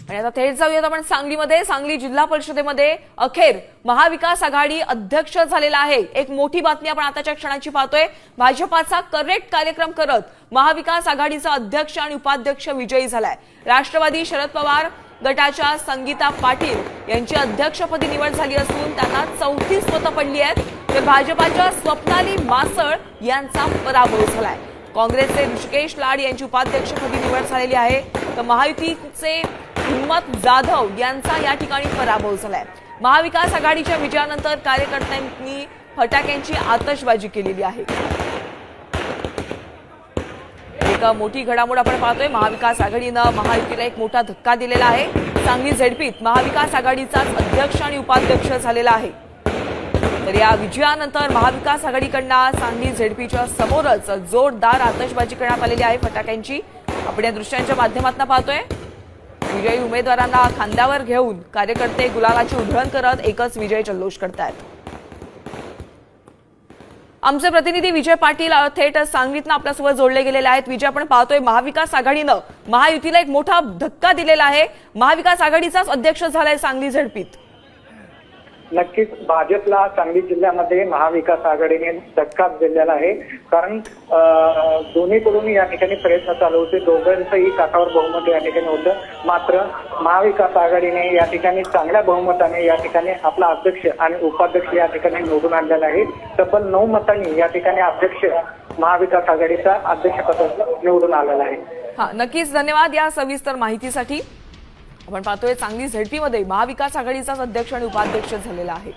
आणि आता थेट जाऊयात आपण सांगलीमध्ये। सांगली जिल्हा परिषदेमध्ये अखेर महाविकास आघाडी अध्यक्ष झालेला आहे। एक मोठी बातमी आपण आताच्या क्षणाची पाहतोय। भाजपाचा करेक्ट कार्यक्रम करत महाविकास आघाडीचा अध्यक्ष आणि उपाध्यक्ष विजयी झालाय। राष्ट्रवादी शरद पवार गटाच्या संगीता पाटील यांची अध्यक्षपदी निवड झाली असून त्यांना 34 मतं पडली आहेत, तर भाजपाच्या स्वप्नाली मासळ यांचा पराभव झालाय। काँग्रेसचे ऋषिकेश लाड यांची उपाध्यक्षपदी निवड झालेली आहे, तर महायुतीचे हिम्मत जाधव यांचा या ठिकाणी पराभव झालाय। महाविकास आघाडीच्या विजयानंतर कार्यकर्त्यांनी फटाक्यांची आतषबाजी केलेली आहे। एक मोठी घडामोड आपण पाहतोय। महाविकास आघाडीनं महायुतीला एक मोठा धक्का दिलेला आहे। सांगली झेडपीत महाविकास आघाडीचाच अध्यक्ष आणि उपाध्यक्ष झालेला आहे। तर या विजयानंतर महाविकास आघाडीकडून सांगली झेडपीच्या समोरच जोरदार आतषबाजी करण्यात आलेली आहे फटाक्यांची। आपण या दृश्यांच्या माध्यमातून पाहतोय। विजयी उमेदवारांना खांद्यावर घेऊन कार्यकर्ते गुलालाची उधळण करत एकच विजय जल्लोष करतायत। आमचे प्रतिनिधी विजय पाटील थेट सांगलीतून आपल्यासोबत जोडले गेलेले आहेत। विजय, आपण पाहतोय महाविकास आघाडीनं महायुतीला एक मोठा धक्का दिलेला आहे। महाविकास आघाडीचाच अध्यक्ष झालाय सांगली झेडपीत। नक्कीच भाजपला सांगली जिल्ह्यामध्ये महाविकास आघाडीने धक्का दिलेला आहे, कारण दोन्हीकडून या ठिकाणी प्रयत्न चालू होते। दोघांचंही काठावर बहुमत या ठिकाणी होतं, मात्र महाविकास आघाडीने या ठिकाणी चांगल्या बहुमताने या ठिकाणी आपला अध्यक्ष आणि उपाध्यक्ष या ठिकाणी निवडून आणलेला आहे। तब्बल 9 मतांनी या ठिकाणी अध्यक्ष महाविकास आघाडीचा अध्यक्षपद निवडून आलेला आहे। हा, नक्कीच धन्यवाद या सविस्तर माहितीसाठी। आपण पाहतोय सांगली झेडपीमध्ये महाविकास आघाडीचाच अध्यक्ष आणि उपाध्यक्ष झालेला आहे।